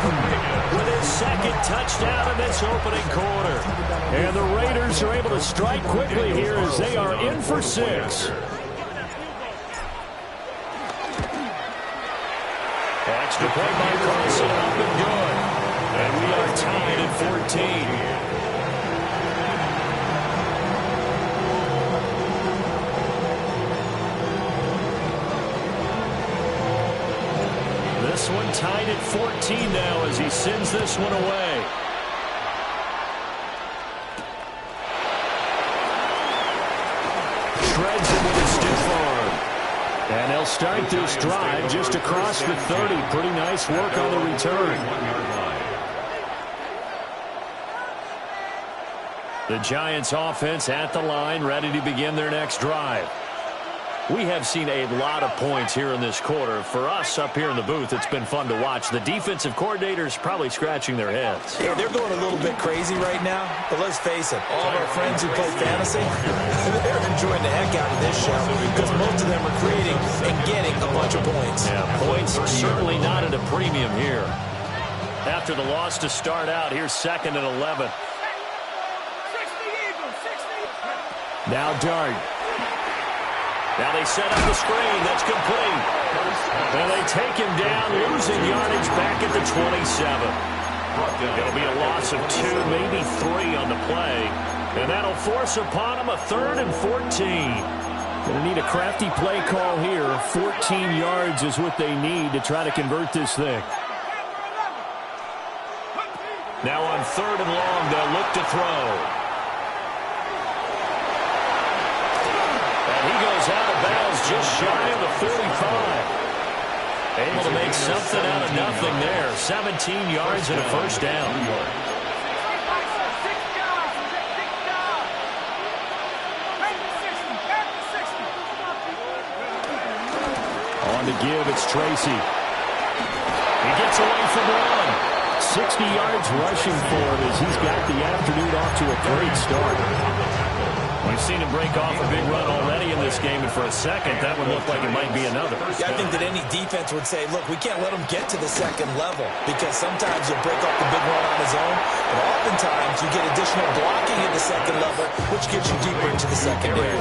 with his second touchdown in this opening quarter. And the Raiders are able to strike quickly here as they are in for 6. Extra point by Carson, up and good. And we are tied at 14. This one tied at 14 now as he sends this one away. Shreds it with a stiff arm. And they'll start this drive just across the 30. Pretty nice work on the return. The Giants offense at the line, ready to begin their next drive. We have seen a lot of points here in this quarter. For us up here in the booth, it's been fun to watch. The defensive coordinators probably scratching their heads. Yeah, they're going a little bit crazy right now. But let's face it, all of our friends who play fantasy, they're enjoying the heck out of this show because most of them are creating and getting a bunch of points. Yeah, points certainly not at a premium here. After the loss to start out, here's 2nd and 11. Now Dart. Now they set up the screen. That's complete. And they take him down, losing yardage back at the 27. It'll be a loss of 2, maybe 3 on the play. And that'll force upon him a 3rd and 14. Going to need a crafty play call here. 14 yards is what they need to try to convert this thing. Now on 3rd and long, they'll look to throw. And he goes out of bounds just shy of the 45. Able to make something out of nothing there. 17 yards and a first down. On the give, it's Tracy. He gets away from one. 60 yards rushing for him as he's got the afternoon off to a great start. We've seen him break off a big run already in this game, and for a second, that would look like it might be another. Yeah, I think that any defense would say, look, we can't let him get to the second level because sometimes he'll break off the big run on his own, but oftentimes you get additional blocking at the second level, which gets you deeper into the secondary.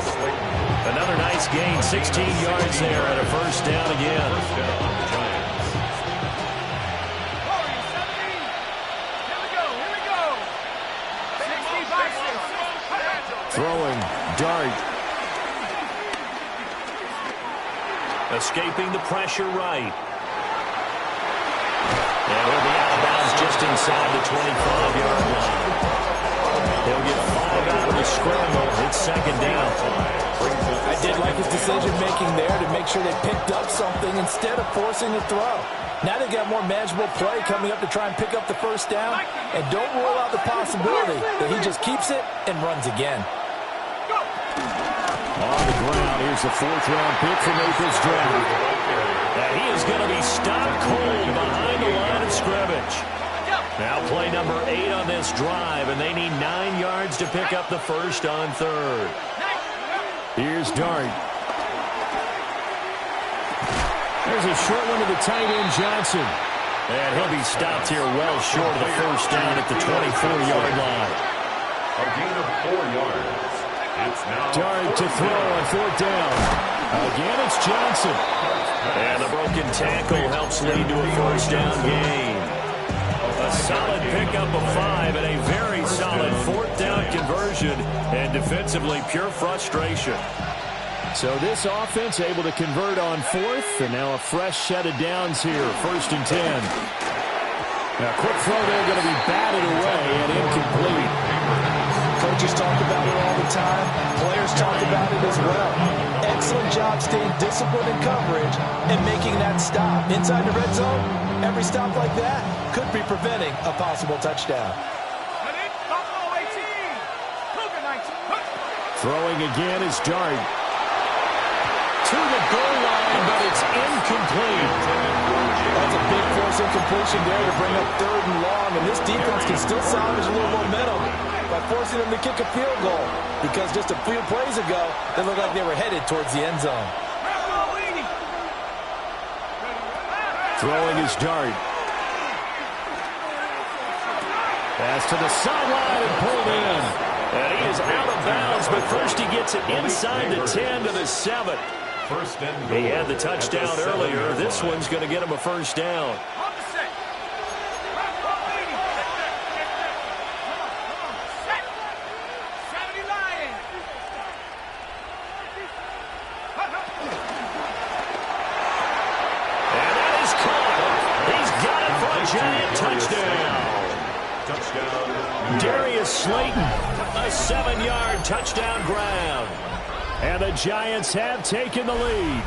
Another nice gain, 16 yards there at a first down again. Throwing, Dart. Escaping the pressure right. And he'll be out of bounds just inside the 25-yard line. He'll get 5 out of the scramble. It's 2nd down. I did like his decision-making there to make sure they picked up something instead of forcing the throw. Now they've got more manageable play coming up to try and pick up the first down. And don't rule out the possibility that he just keeps it and runs again. On the ground, here's the 4th-round pick from April's draft. And he is going to be stopped cold behind the line of scrimmage. Now play number 8 on this drive, and they need 9 yards to pick up the first on 3rd. Here's Dart. There's a short one to the tight end, Johnson. And he'll be stopped here well short of the first down at the 24-yard line. A gain of 4 yards. Dart to throw on 4th down. Again, it's Johnson. And the broken tackle helps lead to a first down gain. A solid pickup of 5 and a very solid 4th down conversion. And defensively, pure frustration. So this offense able to convert on 4th, and now a fresh set of downs here, 1st and 10. Now, quick throw there, going to be batted away and incomplete. Coaches talk about it all the time. Players talk about it as well. Excellent job staying disciplined in coverage and making that stop. Inside the red zone, every stop like that could be preventing a possible touchdown. Throwing again is Dart. To the goal line, but it's incomplete. That's a big force incompletion there to bring up 3rd and long, and this defense can still salvage a little momentum by forcing them to kick a field goal, because just a few plays ago, they looked like they were headed towards the end zone. Throwing his Dart. Pass to the sideline and pulled in. And he is out of bounds, but first he gets it inside the 10 to the 7. First and goal. He had the touchdown earlier. This one's going to get him a first down. Darius Slayton, a 7-yard touchdown ground. And the Giants have taken the lead.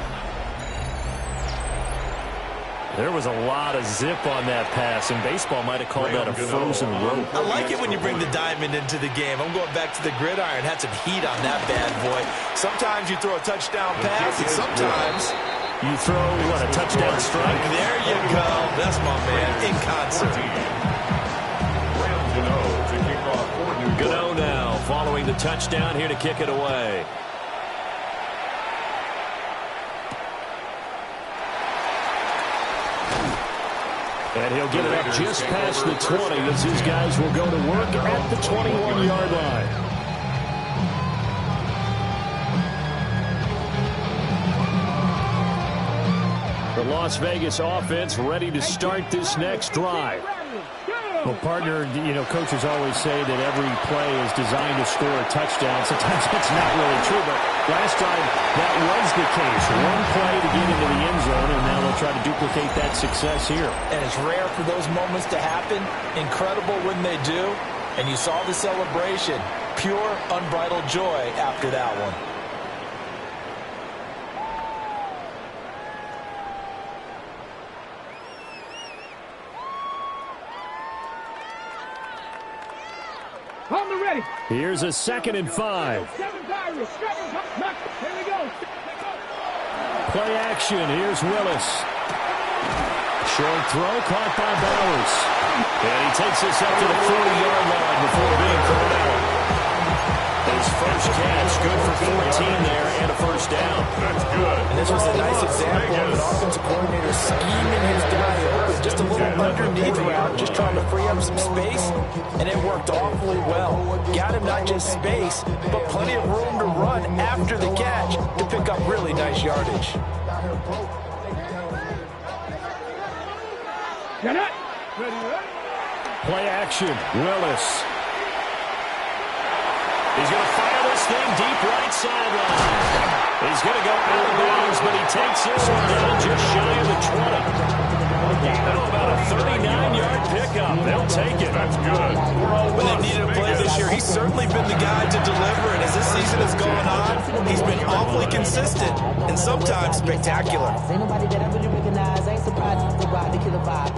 There was a lot of zip on that pass, and baseball might have called that a frozen rope. I like it when you bring the diamond into the game. I'm going back to the gridiron. Had some heat on that bad boy. Sometimes you throw a touchdown pass, and sometimes you throw, what, a touchdown strike? There you go. That's my man, in concert. Gano now following the touchdown here to kick it away. And he'll get it up just past the 20 as his guys will go to work at the 21-yard line. The Las Vegas offense ready to start this next drive. Well, partner, you know, coaches always say that every play is designed to score a touchdown. Sometimes that's not really true, but last time that was the case. One play to get into the end zone, and now they'll try to duplicate that success here. And it's rare for those moments to happen. Incredible when they do. And you saw the celebration. Pure, unbridled joy after that one. Here's a 2nd and 5. Play action. Here's Willis. Short throw caught by Bowers. And he takes this up to the 40-yard line before being caught out. His first catch, good for 14 there, and a first down. That's good. And this was a nice example of an offensive coordinator scheming his guy open. Just a little underneath route, just trying to free up some space, and it worked awfully well. Got him not just space, but plenty of room to run after the catch to pick up really nice yardage. Play action. Willis. He's going to fire this thing deep right sideline. He's going to go out of bounds, but he takes this one down just shy of the 20. How about a 39-yard pickup? They'll take it. That's good. When they needed a play this year, he's certainly been the guy to deliver. And as this season has gone on, he's been awfully consistent and sometimes spectacular.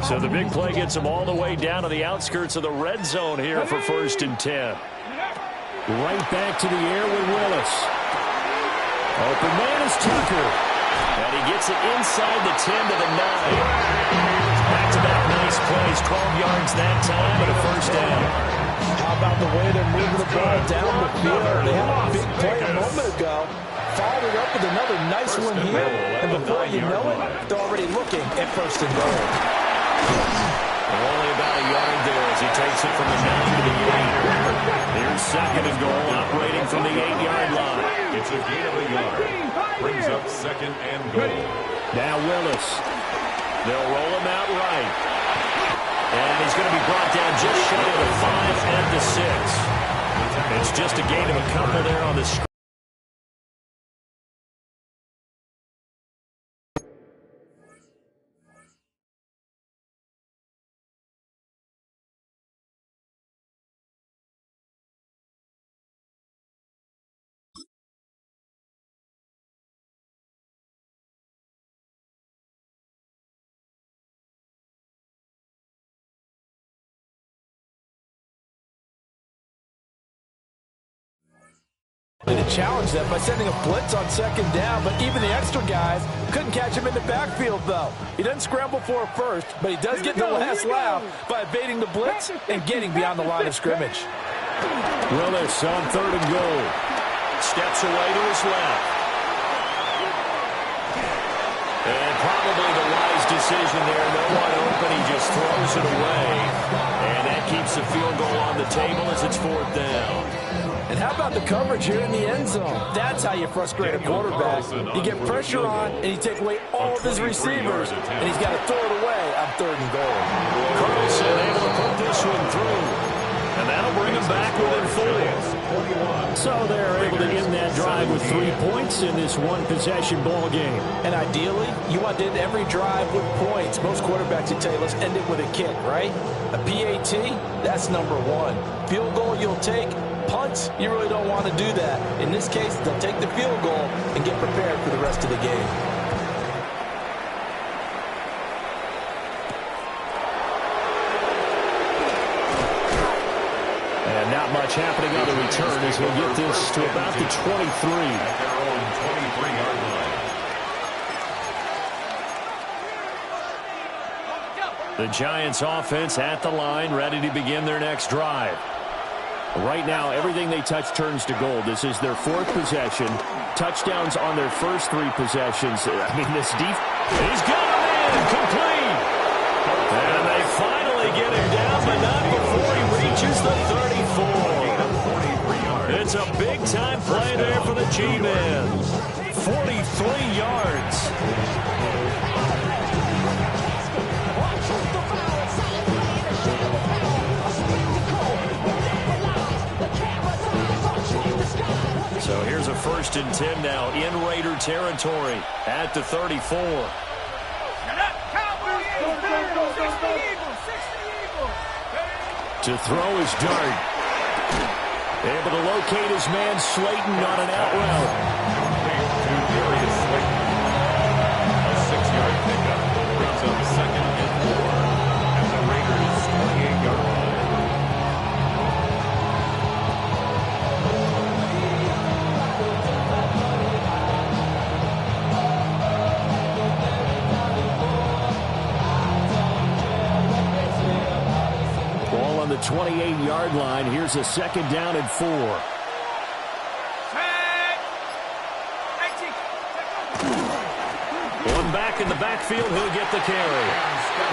So the big play gets him all the way down to the outskirts of the red zone here for 1st and 10. Right back to the air with Willis. Open man is Tucker. And he gets it inside the 10 to the 9. Back-to-back nice plays, 12 yards that time, and a first down. How about the way they're moving the ball down the field? They had a big play a moment ago. Followed it up with another nice one here. And before you know it, they're already looking at 1st and goal. Only about a yard there as he takes it from the 9 to the 8. Here's 2nd and goal, operating from the 8-yard line. It's a gain of a yard. Brings up 2nd and goal. Now Willis. They'll roll him out right. And he's going to be brought down just shy of the 5 at the 6. It's just a gain of a couple there on the screen. To challenge them by sending a blitz on 2nd down, but even the extra guys couldn't catch him in the backfield, though. He doesn't scramble for a first, but he does get the last laugh by evading the blitz and getting beyond the line of scrimmage. Willis on 3rd and goal. Steps away to his left. And probably the wise decision there. No one open. He just just throws it away. And that keeps the field goal on the table as it's 4th down. And how about the coverage here in the end zone? That's how you frustrate a quarterback. You get pressure on, and you take away all of his receivers, and he's got to throw it away on 3rd and goal. Carlson able to put this one through. And that'll bring him back within 4. So they're able to end that drive with 3 points in this one-possession ball game. And ideally, you want to end every drive with points. Most quarterbacks would tell you, let's end it with a kick, right? A PAT, that's number 1. Field goal you'll take. Punts, you really don't want to do that. In this case, they'll take the field goal and get prepared for the rest of the game. And not much happening on the return as we'll get this to about the 23. At their own 23-yard line. The Giants offense at the line, ready to begin their next drive. Right now, everything they touch turns to gold. This is their 4th possession. Touchdowns on their first 3 possessions. I mean, this defense. He's got him in, complete. And they finally get him down, but not before he reaches the 34. It's a big-time play there for the G-Men. 43 yards. So here's a 1st and 10 now in Raider territory at the 34. To throw his dart. Able to locate his man Slayton on an out route. To Darius Slayton. A 6-yard pickup. Brings up 2nd and 4 at the Raiders' 28-yard line. On the 28-yard line, here's a 2nd down and 4. One back in the backfield, he'll get the carry.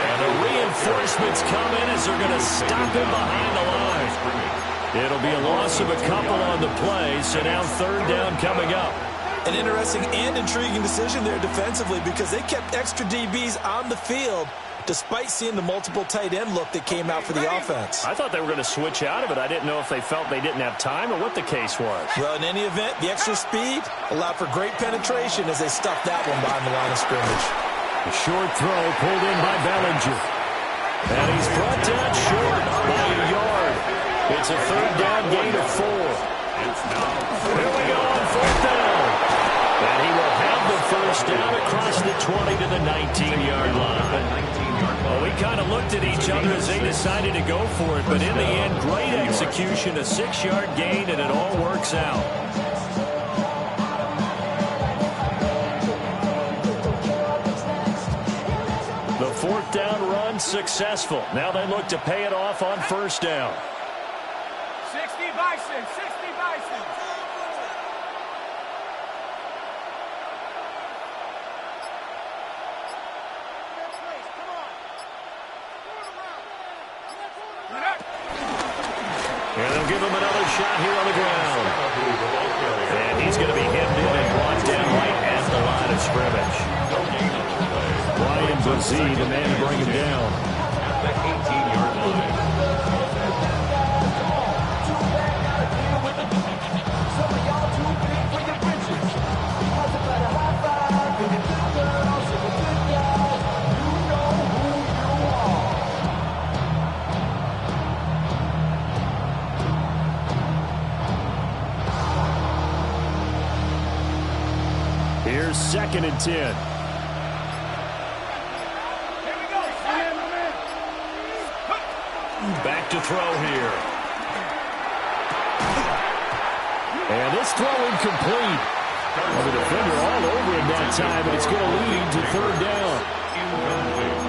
And the reinforcements come in as they're going to stop him behind the line. It'll be a loss of a couple on the play, so now 3rd down coming up. An interesting and intriguing decision there defensively because they kept extra DBs on the field despite seeing the multiple tight end look that came out for the offense. I thought they were going to switch out of it. I didn't know if they felt they didn't have time or what the case was. Well, in any event, the extra speed allowed for great penetration as they stuffed that one behind the line of scrimmage. A short throw pulled in by Bellinger. And he's brought down short by a yard. It's a 3rd down gain of 4. Here we go on 4th down. And he will have the 1st down across the 20 to the 19-yard line. Well, we kind of looked at each other as they decided to go for it, but in the end, great execution, a 6-yard gain, and it all works out. The 4th down run successful. Now they look to pay it off on 1st down. 60 Bison, 60 Bison. And they'll give him another shot here on the ground. And he's going to be hemmed in and brought down right at the line of scrimmage. Ryan Brzee, the man to bring him down. At the 18-yard line. Here's 2nd and 10. Back to throw here. And this throw incomplete. Well, the defender all over him that time, and it's going to lead to 3rd down.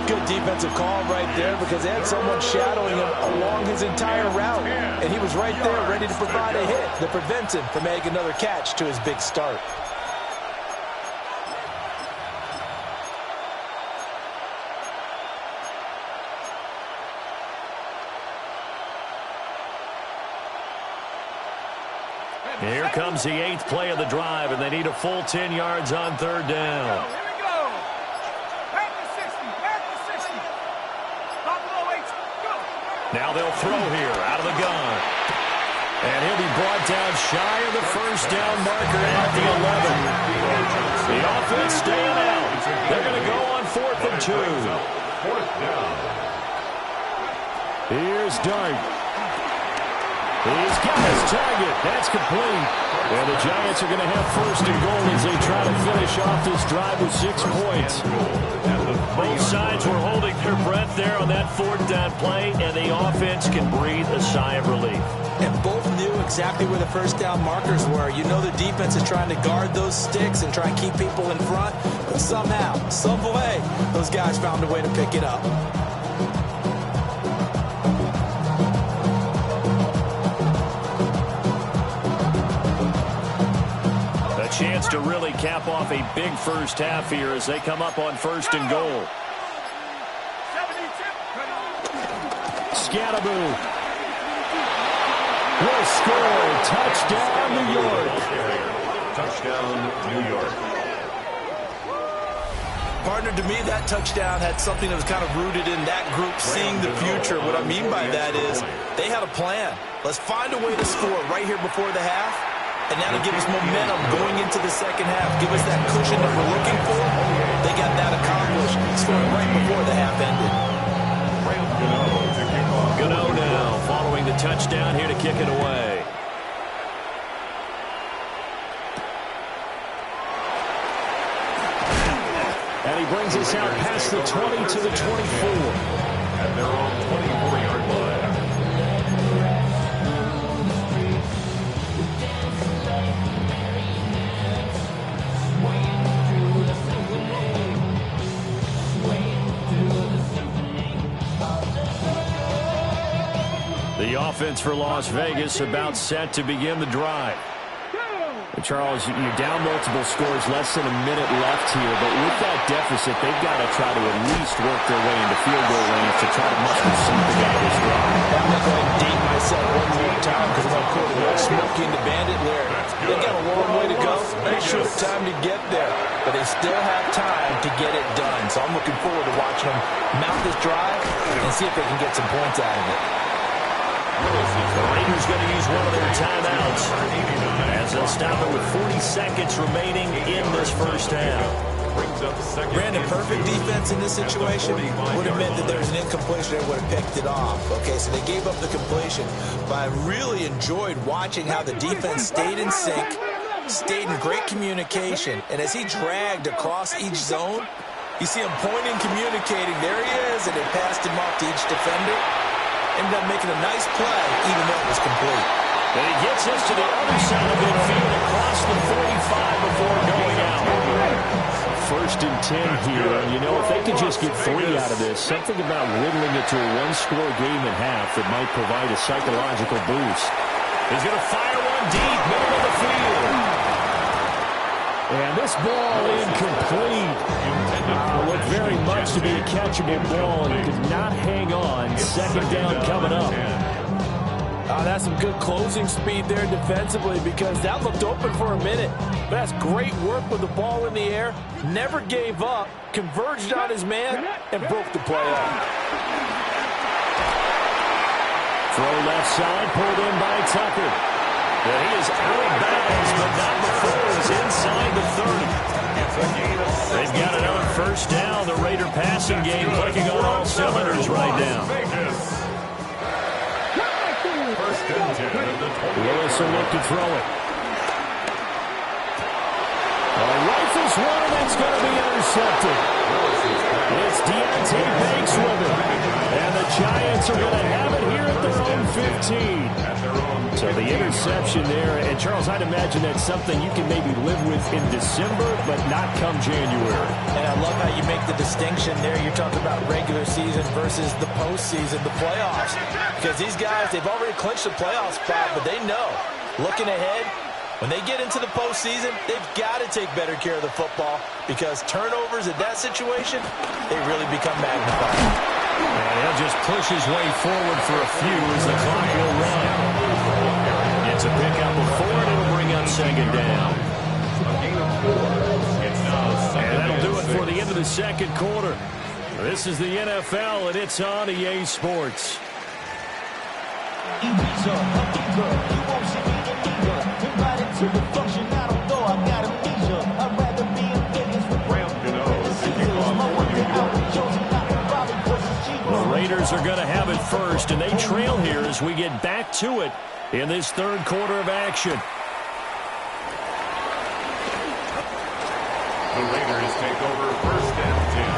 Good defensive call right there because they had someone shadowing him along his entire route. And he was right there ready to provide a hit that prevents him from making another catch to his big start. Here comes the 8th play of the drive, and they need a full 10 yards on third down. Here we go. Back to 60. Back to 60. Buffalo 8. Go. Now they'll throw here out of the gun. And he'll be brought down shy of the first down marker at the 11. The offense staying out. They're going to go on 4th and 2. Here's Dart. He's got his target. That's complete. And the Giants are going to have 1st and goal as they try to finish off this drive with 6 points. Both sides were holding their breath there on that 4th down play, and the offense can breathe a sigh of relief. And both knew exactly where the first down markers were. You know the defense is trying to guard those sticks and try and keep people in front. But somehow, some way, those guys found a way to pick it up. A chance to really cap off a big first half here as they come up on 1st and goal. 72. Scatterboo will score. Touchdown, New York. Touchdown, New York. Partner, to me, that touchdown had something that was kind of rooted in that group seeing the future. What I mean by that is they had a plan. Let's find a way to score right here before the half, and now to give us momentum going into the second half. Give us that cushion that we're looking for. They got that accomplished, scoring right before the half ended. Gano now following the touchdown here to kick it away. And he brings us out past the 20 to the 24. At their own 24-yard line. The offense for Las Vegas about set to begin the drive. Charles, you're down multiple scores, less than a minute left here, but with that deficit, they've got to try to at least work their way into field goal range to try to muster something out of this drive. I'm going to go ahead and date myself one more time because I'm quoting Smokey and the Bandit lyric. They got a long way to go, and a short time to get there, but they still have time to get it done. So I'm looking forward to watching them mount this drive and see if they can get some points out of it. The Raiders going to use one of their timeouts as they'll stop it with 40 seconds remaining in this first half. Brandon, perfect defense in this situation would have meant that there was an incompletion and would have picked it off. Okay, so they gave up the completion, but I really enjoyed watching how the defense stayed in sync, stayed in great communication, and as he dragged across each zone, you see him pointing, communicating. There he is, and they passed him off to each defender. Ended up making a nice play, even though it was complete. And he gets us to the other side of midfield across the 45 before going out. 1st and 10 here, and you know, if they could just get 3 out of this, something about whittling it to a one-score game and half that might provide a psychological boost. He's going to fire one deep, middle of the field. And this ball incomplete. Looked very much to be a catchable ball, and he could not hang on. 2nd down coming up. That's some good closing speed there defensively because that looked open for a minute. But that's great work with the ball in the air. Never gave up, converged on his man, and broke the play up. Throw left side, pulled in by Tucker. Well, he is out of bounds, but not before he's inside the 30. They've got another first down. The Raider passing game clicking on all cylinders right now. Lewis will look to throw it. Rifles one, and that's going to be intercepted. It's Deontay Banks with it. And the Giants are going to have it here at their own 15. So the interception there, and Charles, I'd imagine that's something you can maybe live with in December, but not come January. And I love how you make the distinction there. You're talking about regular season versus the postseason, the playoffs. Because these guys, they've already clinched the playoff spot, but they know, looking ahead, when they get into the postseason, they've got to take better care of the football because turnovers in that situation, they really become magnified. And he'll just push his way forward for a few as the clock will run. It's a pickup of 4, and it'll bring up second down. And that'll do it for the end of the second quarter. This is the NFL, and it's on EA Sports. The Raiders are going to have it first, and they trail here as we get back to it in this third quarter of action. The Raiders take over first and 10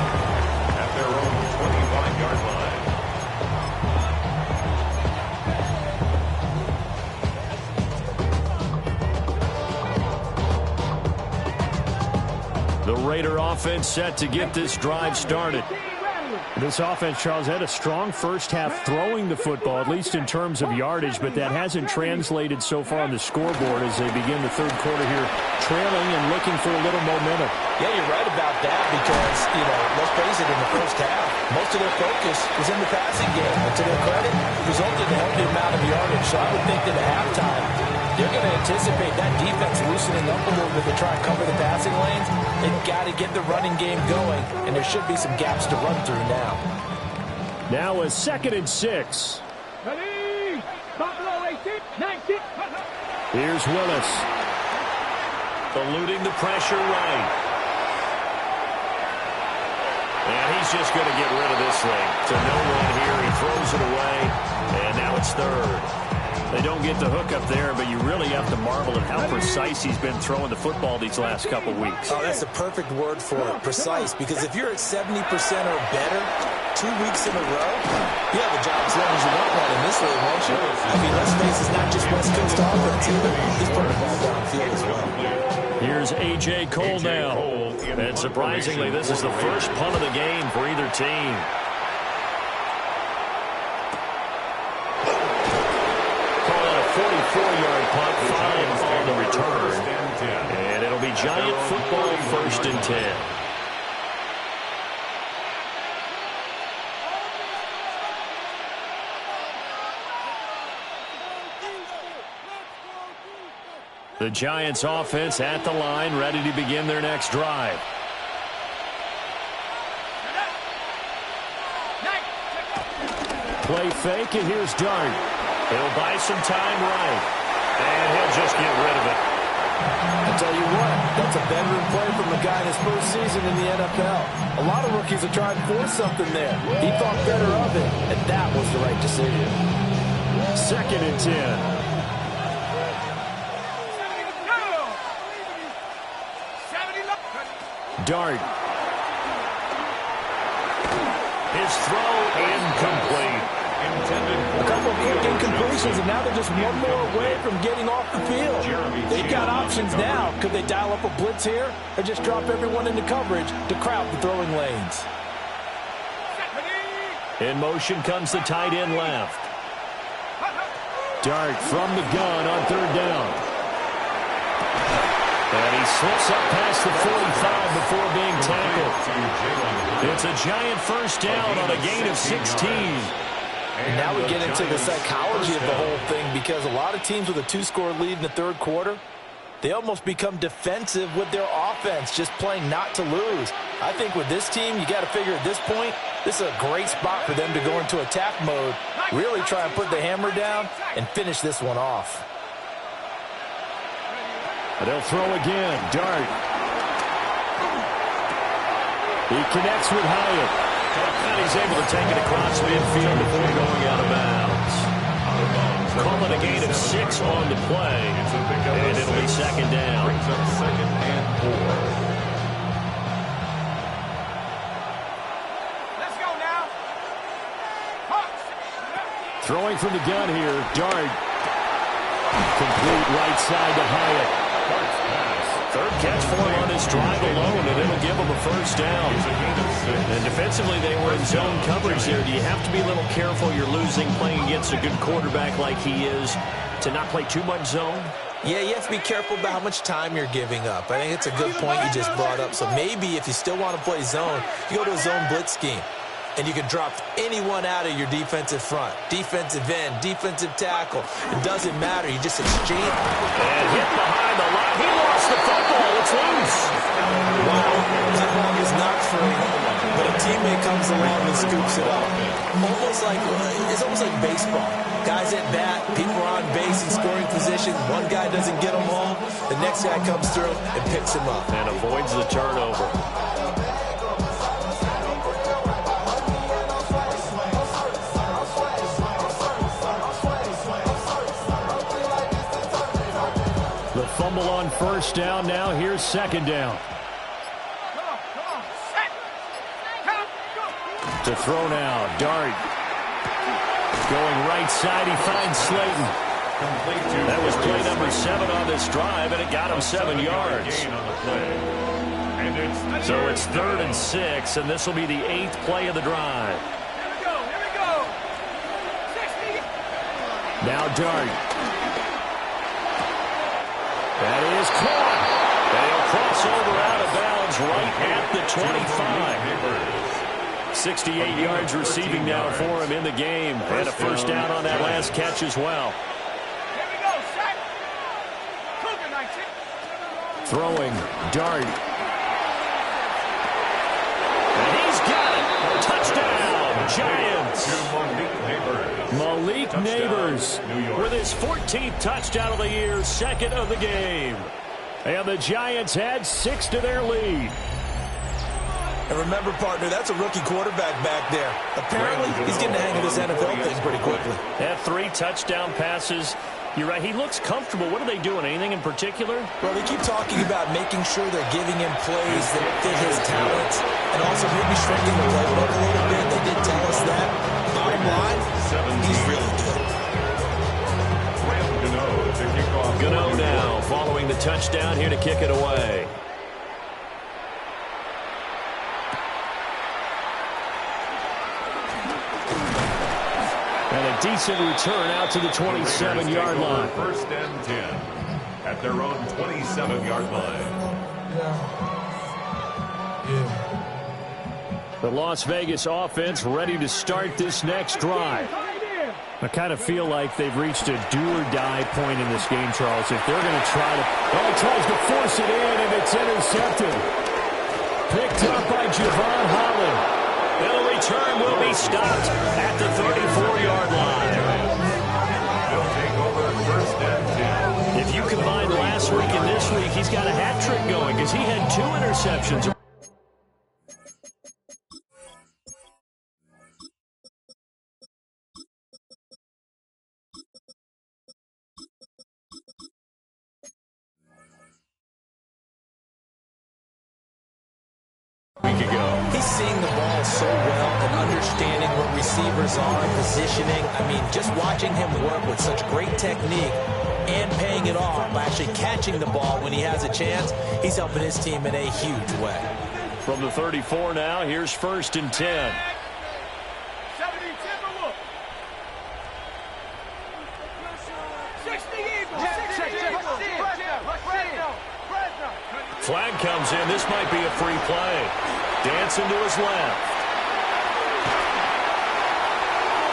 at their own 25-yard line. The Raider offense set to get this drive started. This offense, Charles, had a strong first half throwing the football, at least in terms of yardage, but that hasn't translated so far on the scoreboard as they begin the third quarter here, trailing and looking for a little momentum. Yeah, you're right about that because, let's face it, in the first half, most of their focus was in the passing game. And to their credit, it resulted in a healthy amount of yardage. So I would think that at halftime, they're going to anticipate that defense loosening up a little bit to try and cover the passing lanes. They've got to get the running game going, and there should be some gaps to run through now. Now a 2nd and 6. Ready? Buffalo 18, 19. Here's Willis. Eluding the pressure right. And he's just going to get rid of this thing. To no one here. He throws it away, and now it's third. They don't get the hook up there, but you really have to marvel at how precise he's been throwing the football these last couple weeks. Oh, that's the perfect word for it, precise, because if you're at 70% or better 2 weeks in a row, you have a job as long as you want that in this league, won't you? I mean, let's face it, it's not just West Coast offense either. He's putting the ball downfield as well. Here's A.J. Cole now. And surprisingly, this is the first punt of the game for either team. Call it a 44-yard punt, 5 on the return. And it'll be Giant football, 1st and 10. The Giants offense at the line, ready to begin their next drive. Play fake, and here's Dart. He'll buy some time right, and he'll just get rid of it. I tell you what, that's a veteran play from a guy in his first season in the NFL. A lot of rookies are trying to force something there. He thought better of it, and that was the right decision. 2nd and 10. Dart. His throw incomplete. A couple of quick incompletions, and now they're just one more away from getting off the field. They've got options now. Could they dial up a blitz here or just drop everyone into coverage to crowd the throwing lanes? In motion comes the tight end left. Dart from the gun on 3rd down. And he slips up past the 45 before being tackled. It's a Giant first down on a gain of 16. And now we get into the psychology of the whole thing, because a lot of teams with a 2-score lead in the third quarter, they almost become defensive with their offense, just playing not to lose. I think with this team, you got to figure at this point, this is a great spot for them to go into attack mode, really try and put the hammer down and finish this one off. They'll throw again. Dart. He connects with Hyatt. And he's able to take it across midfield before going out of bounds. Call it a gain of 6 on the play, and it'll be 2nd down. Brings up 2nd and 4. Let's go now. Throwing from the gun here, Dart. Complete right side to Hyatt. Third catch for him on his drive alone, and it'll give him a first down. And defensively, they were in zone coverage there. Do you have to be a little careful? You're losing, playing against a good quarterback like he is, to not play too much zone? Yeah, you have to be careful about how much time you're giving up. I think it's a good point you just brought up. So maybe if you still want to play zone, you go to a zone blitz scheme. and you can drop anyone out of your defensive front. Defensive end, defensive tackle. It doesn't matter. You just exchange. And hit behind the line. He lost the football. It's loose. Wow. That ball is not free, but a teammate comes along and scoops it up. It's almost like baseball. Guys at bat, people are on base in scoring position. One guy doesn't get them home. The next guy comes through and picks him up. And avoids the turnover. The fumble on first down. Now here's second down. Come on. Set. Count. Go. To throw now, Dart. Going right side, he finds Slayton. That was play number 7 on this drive, and it got him 7 yards. So it's 3rd and 6, and this will be the 8th play of the drive. Here we go. 60. Now Dart. That is caught. And he'll cross over out of bounds right at the 25. 68 yards receiving now for him in the game. And a first down on that last catch as well. Here we go. Set. Cougar 19. Throwing, Dart. And he's got it. Touchdown, Giants. Malik Neighbors with his 14th touchdown of the year, 2nd of the game. And the Giants add 6 to their lead. And remember, partner, that's a rookie quarterback back there. Apparently, he's getting the hang of this NFL thing pretty quickly. Had 3 touchdown passes. You're right, he looks comfortable. What are they doing? Anything in particular? Well, they keep talking about making sure they're giving him plays that fit his talents and also maybe shrinking the playbook a little bit. They did tell us that. Bottom line, he's really good. Gano now following the touchdown here to kick it away. And a decent return out to the 27-yard line. 1st and 10 at their own 27-yard line. The Las Vegas offense ready to start this next drive. I kind of feel like they've reached a do-or-die point in this game, Charles. If they're going to try to... Oh, he tries to force it in, and it's intercepted. Picked up by Javon Holland. The return will be stopped at the 34-yard line. They'll take over 1st and 10. If you combine last week and this week, he's got a hat trick going because he had 2 interceptions. He's seeing the ball so well and understanding what receivers are, positioning. I mean, just watching him work with such great technique and paying it off by actually catching the ball when he has a chance, he's helping his team in a huge way. From the 34 now, here's 1st and 10. 70 Timberwolves. 60 Eagles. Flag comes in. This might be a free play. Dancing to his left.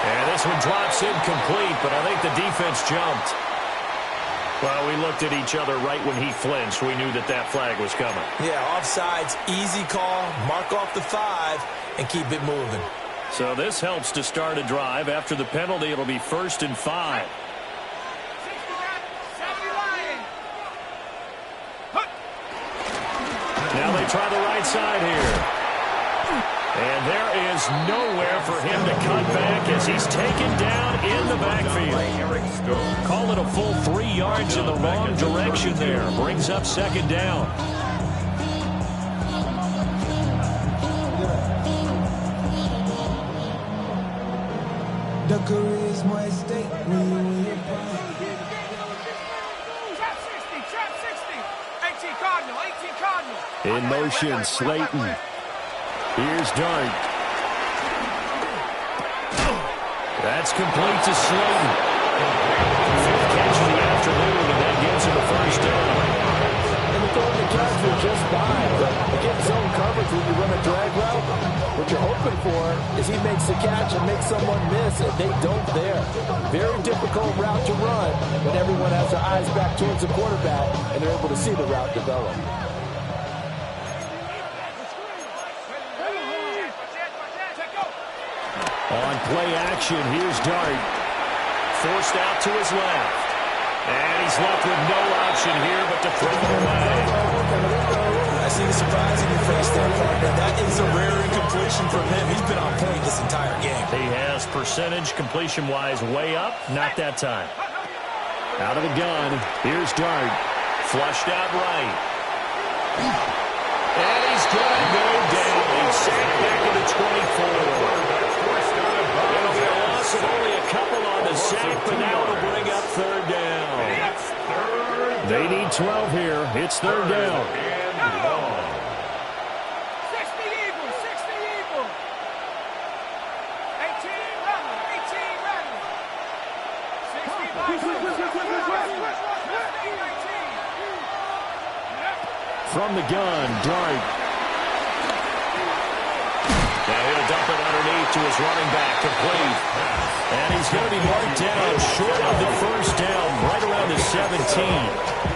And this one drops incomplete, but I think the defense jumped. Well, we looked at each other right when he flinched. We knew that that flag was coming. Yeah, offsides, easy call, mark off the 5, and keep it moving. So this helps to start a drive. After the penalty, it'll be 1st and 5. Now they try the right side here. And there is nowhere for him to cut back as he's taken down in the backfield. Call it a full 3 yards in the wrong direction there. Brings up 2nd down. The charisma is state. Trap 60. 18 Cardinal. In motion, Slayton. Here's Dart. That's complete to Slayton. 5th catch of the afternoon, and that gives him a first down. And the throwing the catch was just fine, but against zone coverage when you run a drag route, we're what you're hoping for is he makes the catch and makes someone miss, and they don't there. Very difficult route to run when everyone has their eyes back towards the quarterback and they're able to see the route develop. On play action, here's Dart. Forced out to his left. And he's left with no option here but to throw it away. I see the surprise in your face there, partner. That is a rare incompletion from him. He's been on point this entire game. He has percentage completion-wise way up. Not that time. Out of the gun, here's Dart. Flushed out right. And he's going to go down. He's sacked back into 24. It'll be a loss of only a couple on the sack, but now it'll bring up third down. They need 12 here. It's third down. 60 Eagles, 60 Eagles. 18 running, 18 running. 60 From the gun, Dart. Now he'll dump it underneath to his running back, complete. And he's going to be marked down short of the first down, right around the 17.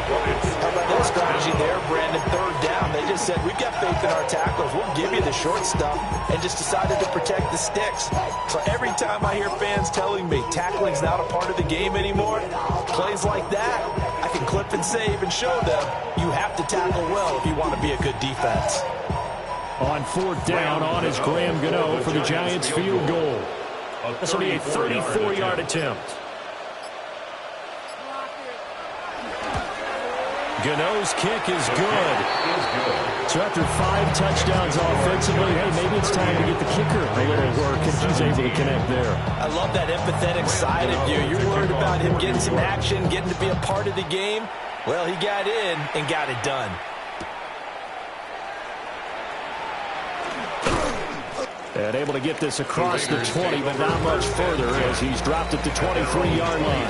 How about that strategy there, Brandon? Third down. They just said, we've got faith in our tacklers. We'll give you the short stuff, and just decided to protect the sticks. So every time I hear fans telling me tackling's not a part of the game anymore, plays like that, I can clip and save and show them you have to tackle well if you want to be a good defense. On fourth down, on is Graham Gano for the Giants field goal. This will be a 34-yard attempt. Gano's kick is good. So after 5 touchdowns offensively, hey, maybe it's time to get the kicker a little work, and he's able to connect there. I love that empathetic side of you. You're worried about him getting some action, getting to be a part of the game. Well, he got in and got it done. And able to get this across the 20, but not much further as he's dropped at the 23-yard line.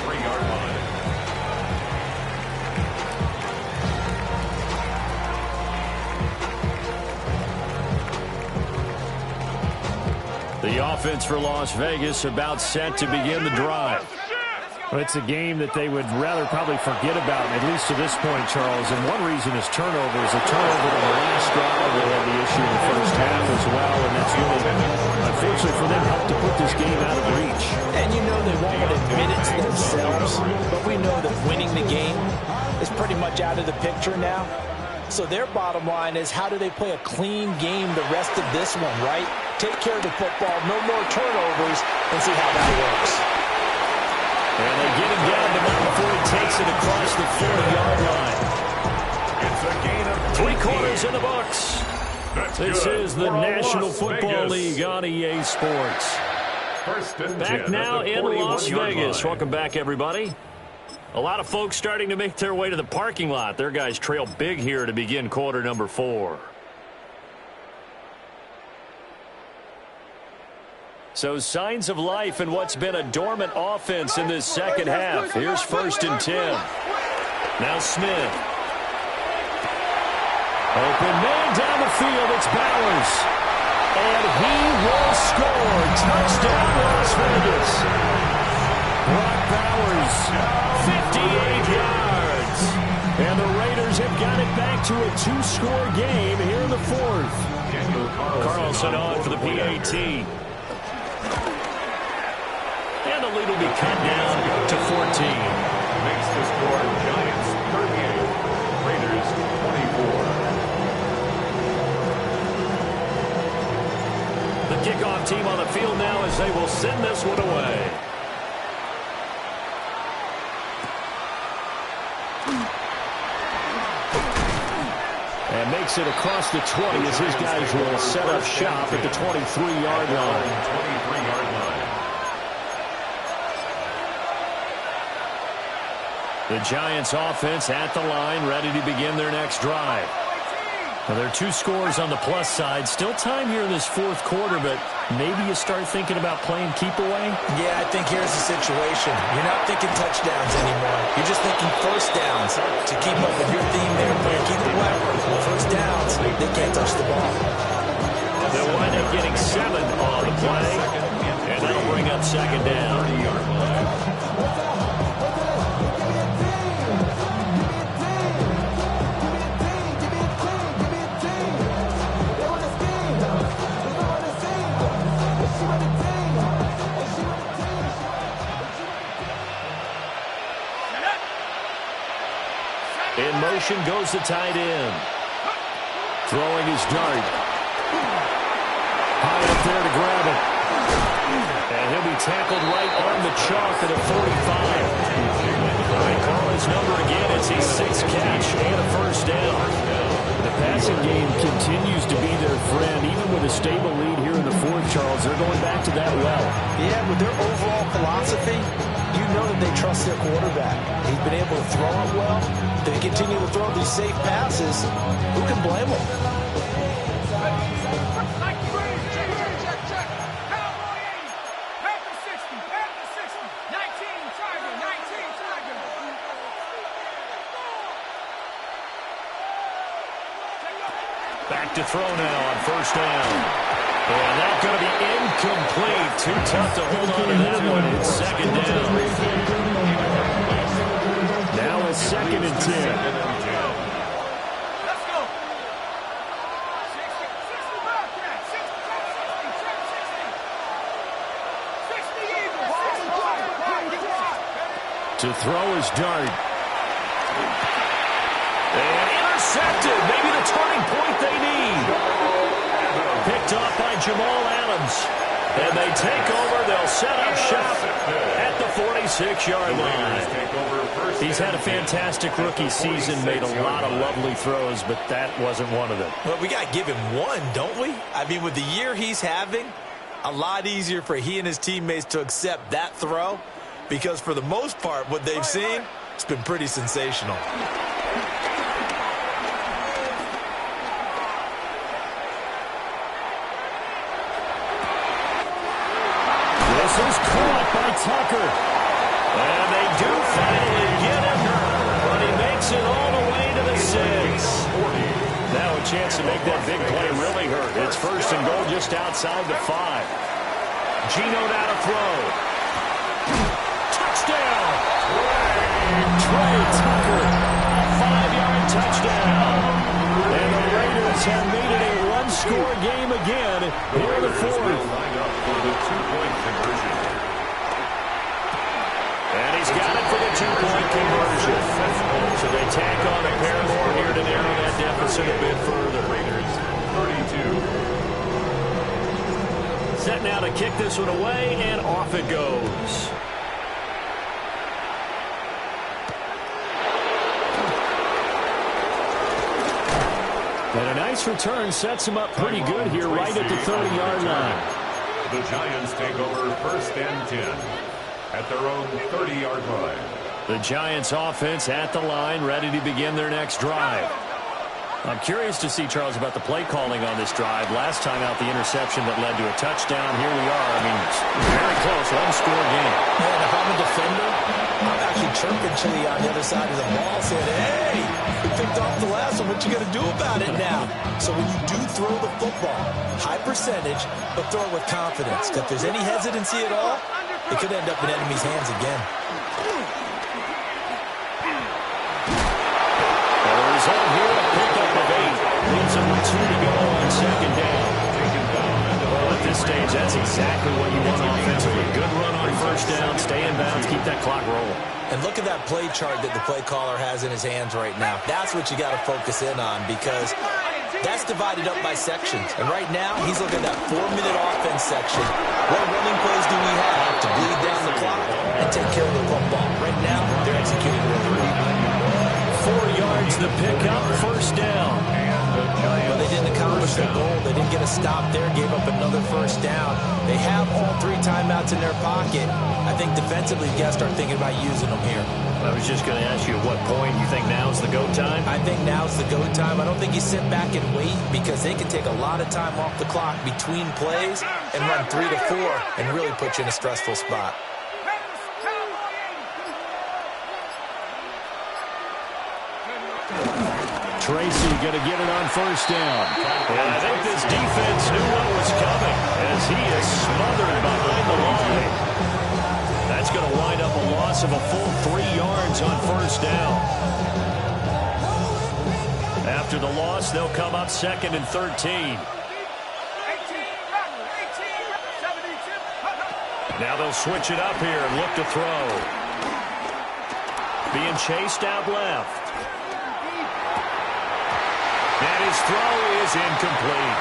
The offense for Las Vegas about set to begin the drive. Well, it's a game that they would rather probably forget about, at least to this point, Charles. And one reason is turnovers. A turnover in the last drive, they had the issue in the first half as well. And that's really, unfortunately for them, helped to put this game out of reach. And you know they won't admit it to themselves, but we know that winning the game is pretty much out of the picture now. So their bottom line is, how do they play a clean game the rest of this one, right? Take care of the football, no more turnovers, and see how that works. And they get him down to about before he takes it across the 40-yard line. It's a gain of 3 quarters in the books. This is the National Football League on EA Sports. Back now in Las Vegas. Welcome back, everybody. A lot of folks starting to make their way to the parking lot. Their guys trail big here to begin quarter number 4. So signs of life in what's been a dormant offense in this second half. Here's 1st and 10. Now Smith. Open man down the field. It's Bowers. And he will score. Touchdown, Las Vegas. Brock Bowers, 58 yards. And the Raiders have got it back to a 2-score game here in the 4th. Carlson on for the PAT. And the lead will be cut down to 14. Makes the score Giants 38, Raiders 24. The kickoff team on the field now as they will send this one away. And makes it across the 20 as his guys will set up shop at the 23-yard line. 23-yard line. The Giants offense at the line, ready to begin their next drive. Now, there are 2 scores on the plus side. Still time here in this 4th quarter, but maybe you start thinking about playing keep away? Yeah, I think here's the situation. You're not thinking touchdowns anymore. You're just thinking first downs. To keep up with your theme there, keep it wet. First downs, they can't touch the ball. They'll wind up getting 7 play, and that'll bring up second down. In motion goes the tight end. Throwing his dart. High up there to grab it. And he'll be tackled right on the chalk at a 45. They call his number again as his sixth catch and a first down. The passing game continues to be their friend. Even with a stable lead here in the fourth, Charles, they're going back to that well. Yeah, with their overall philosophy, you know that they trust their quarterback. He's been able to throw it well. They continue to throw these safe passes. Who can blame them? Back to throw now on first down. And that's going to be incomplete. Too tough to hold on to that one. It's second down. Now a 2nd and 10. Let's go. 60, 60 Wildcat, 60, 60, 60 Eagles, 60 To throw his dart. And intercepted. Maybe the turning point they need. Picked off by Jamal Adams. And they take over. They'll set up shop at the 46-yard line. He's had a fantastic rookie season, made a lot of lovely throws, but that wasn't one of them. Well, we got to give him one, don't we? I mean, with the year he's having, a lot easier for he and his teammates to accept that throw, because for the most part, what they've seen, it's been pretty sensational. This is caught by Tucker. And they do finally get him, but he makes it all the way to the 6. Now a chance to make that big play really hurt. It's first and goal just outside the 5. Geno now to throw. Touchdown! Trey Tucker. A 5-yard touchdown. And the Raiders have made it a one-score game again here in the fourth. And he's got it for the 2-point conversion. So they tack on a pair more here to narrow that deficit a bit further. Raiders 32. Set now to kick this one away, and off it goes. And a nice return sets him up pretty good here right at the 30-yard line. The Giants take over first and 10 at their own 30-yard line. The Giants offense at the line, ready to begin their next drive. I'm curious to see, Charles, about the play calling on this drive. Last time out, the interception that led to a touchdown. Here we are. I mean, it's very close, one-score game. Yeah, and if I'm a defender, I'm actually chirping Chili on the other side of the ball, saying, hey, we picked off the last one. What you going to do about it now? So when you do throw the football, high percentage, but throw it with confidence. If there's any hesitancy at all, it could end up in enemy's hands again. The result here, a pickup of 8. Leaves them with 2 to go on second down. Well, at this stage, that's exactly what you want offensively. Good run on first down, stay in bounds, keep that clock rolling. And look at that play chart that the play caller has in his hands right now. That's what you got to focus in on, because that's divided up by sections. And right now, he's looking at that 4-minute offense section. What running plays do we have to bleed down the clock and take care of the football? Right now, they're executing with 4 yards the pickup, first down. Well, they didn't accomplish their goal. They didn't get a stop there, gave up another first down. They have all 3 timeouts in their pocket. I think defensively, you got to start thinking about using them here. I was just going to ask you at what point you think now's the go time? I think now's the go time. I don't think you sit back and wait, because they can take a lot of time off the clock between plays and run 3 to 4 and really put you in a stressful spot. Tracy going to get it on first down. And I think this defense knew what was coming, as he is loss of a full 3 yards on first down. After the loss, they'll come up 2nd and 13. Now they'll switch it up here and look to throw. Being chased out left. And his throw is incomplete.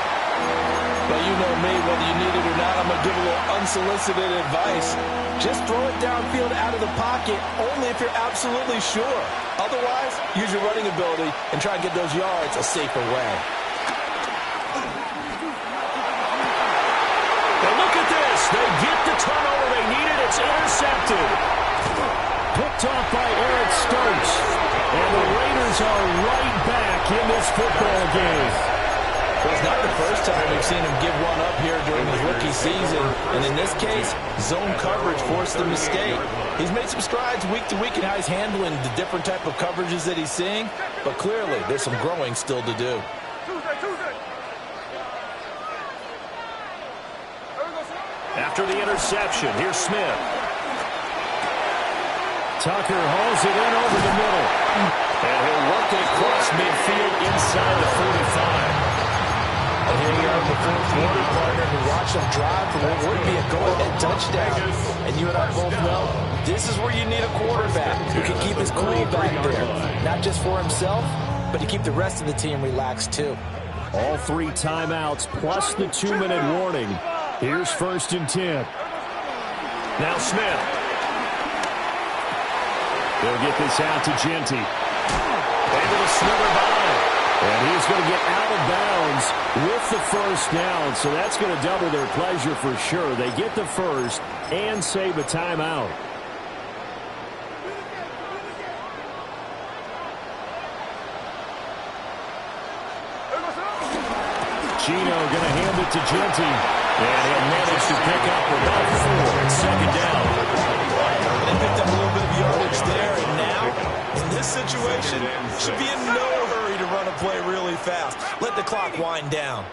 But you know me, whether you need it or not, I'm going to give a little unsolicited advice. Just throw it downfield out of the pocket, only if you're absolutely sure. Otherwise, use your running ability and try and get those yards a safer way. And look at this. They get the turnover they needed. It's intercepted. Picked off by Eric Stokes. And the Raiders are right back in this football game. Well, it's not the first time we've seen him give one up here during his rookie season. And in this case, zone coverage forced the mistake. He's made some strides week to week in how he's handling the different type of coverages that he's seeing. But clearly, there's some growing still to do. After the interception, here's Smith. Tucker hauls it in over the middle. And he'll work it across midfield inside the 45. And here you are in the fourth quarter, partner, to watch them drive for what would be a go-ahead touchdown. And you and I both know this is where you need a quarterback who can keep his cool back there. Not just for himself, but to keep the rest of the team relaxed too. All 3 timeouts plus the 2-minute warning. Here's 1st and 10. Now Smith. They'll get this out to Genty. Able to slither by. And he's going to get out of bounds with the first down. So that's going to double their pleasure for sure. They get the first and save a timeout. Gino going to hand it to Genty. And he'll manage to pick up about 4. It's 2nd down. They picked up a little bit of yardage there, and now, in this situation, should be in no hurry to run a play really fast. Let the clock wind down.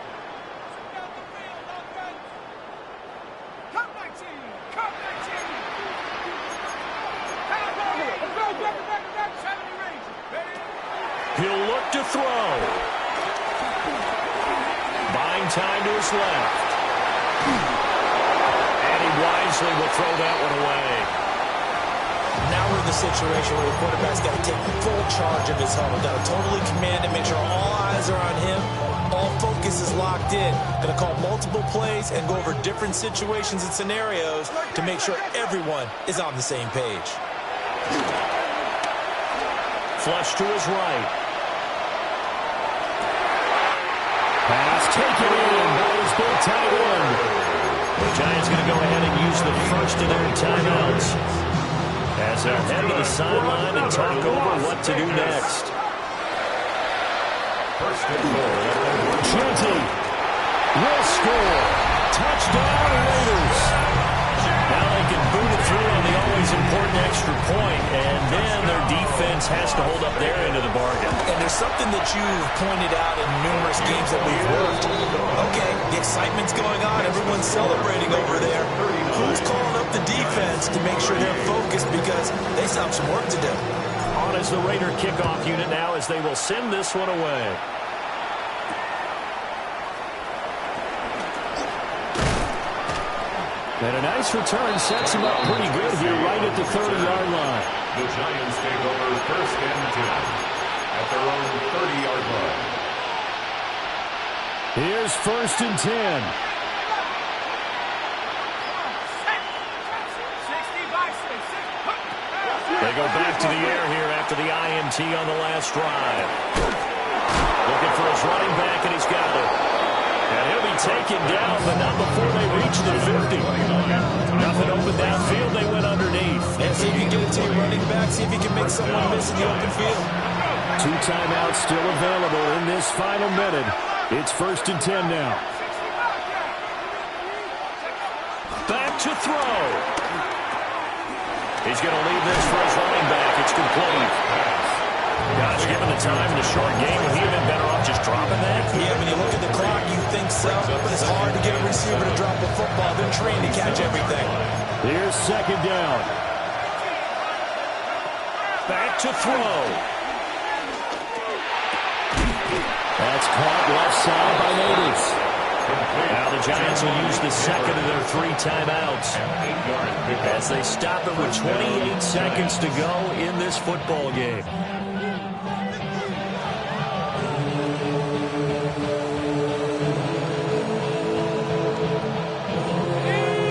He'll look to throw. Buying time to his left. And he wisely will throw that one away. Now we're in the situation where the quarterback's got to take full charge of his huddle. Got to totally command it, make sure all eyes are on him. All focus is locked in. Going to call multiple plays and go over different situations and scenarios to make sure everyone is on the same page. Flush to his right. Pass taken in by his big tight end. The Giants going to go ahead and use the first of their timeouts as they'll head to the sideline and talk over what to do next. Genty will score. Touchdown, Raiders. Now they can boot it through on the always important extra point, and then their defense has to hold up their end of the bargain. And there's something that you've pointed out in numerous games that we've worked. Okay, the excitement's going on. Everyone's celebrating over there. Who's calling up the defense to make sure they're focused because they still have some work to do? On is the Raider kickoff unit now as they will send this one away. And a nice return sets him up pretty good here right at the 30-yard line. The Giants take over 1st and 10 at their own 30-yard line. Here's 1st and 10. They go back to the air here after the INT on the last drive. Looking for his running back, and he's got it. And he'll be taken down, but not before they reach the 50. Nothing open downfield, they went underneath. And see if you can get it to your running back, see if you can make someone miss in the open field. 2 timeouts still available in this final minute. It's 1st and 10 now. Back to throw. He's going to leave this for his running back. It's complete. Gosh, given the time in the short game, would he have been better off just dropping that? Yeah, when you look at the clock, you think so, but it's hard to get a receiver to drop a football. They're trained to catch everything. Here's 2nd down. back to throw. That's caught left side by Natives. Now the Giants will use the second of their 3 timeouts as they stop it with 28 seconds to go in this football game.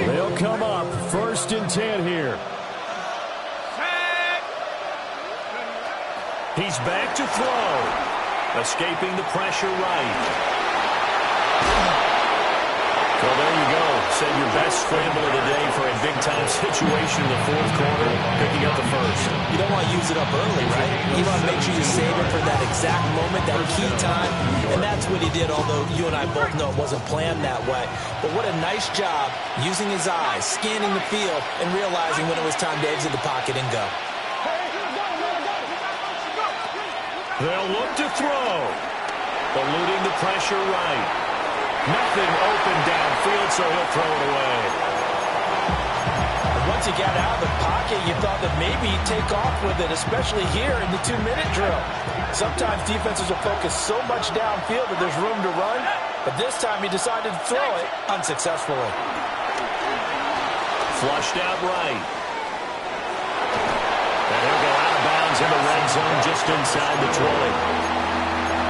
They'll come up 1st and 10 here. He's back to throw. Escaping the pressure right. Well, there you go. Save your best scramble of the day for a big-time situation in the 4th quarter, picking up the first. You don't want to use it up early, right? You want to make sure you save it for that exact moment, that key time. And that's what he did, although you and I both know it wasn't planned that way. But what a nice job using his eyes, scanning the field, and realizing when it was time to exit the pocket and go. They'll look to throw. Eluding the pressure right. Nothing open downfield, so he'll throw it away. Once he got out of the pocket, you thought that maybe he'd take off with it, especially here in the 2-minute drill. Sometimes defenses will focus so much downfield that there's room to run, but this time he decided to throw it unsuccessfully. Flushed out right. And he'll go out of bounds in the red zone just inside the 20.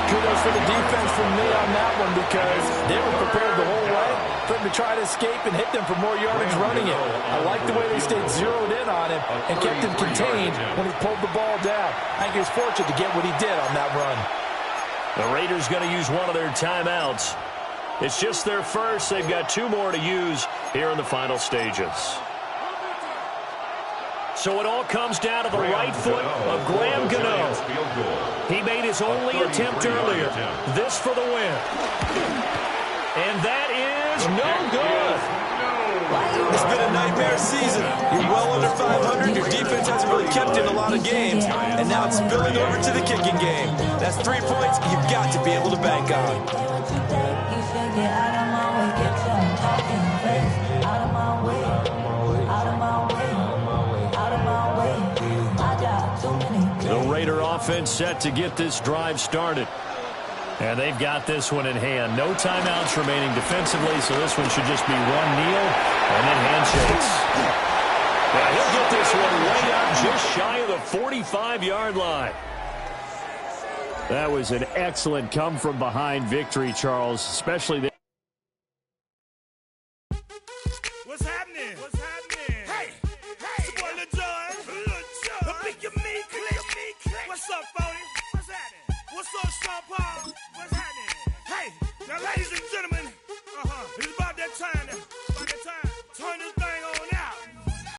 Kudos for the defense from me on that one because they were prepared the whole way for him to try to escape and hit them for more yardage running it. I like the way they stayed zeroed in on him and kept him contained when he pulled the ball down. I think he was fortunate to get what he did on that run. The Raiders going to use one of their timeouts. It's just their first. They've got 2 more to use here in the final stages. So it all comes down to the right foot of Graham Gano. He made his only attempt earlier. This for the win. And that is no good. It's been a nightmare season. You're well under 500. Your defense hasn't really kept you in a lot of games. And now it's spilling over to the kicking game. That's 3 points you've got to be able to bank on. The Raider offense set to get this drive started. And they've got this one in hand. No timeouts remaining defensively, so this one should just be one kneel and then handshakes. Yeah, he'll get this one way up just shy of the 45-yard line. That was an excellent come-from-behind victory, Charles, especially there. What's happening? What's happening? Hey, it's your boy Lil Jon. Lil Jon. What's up, Phony? What's happening? What's up, Sean Paul?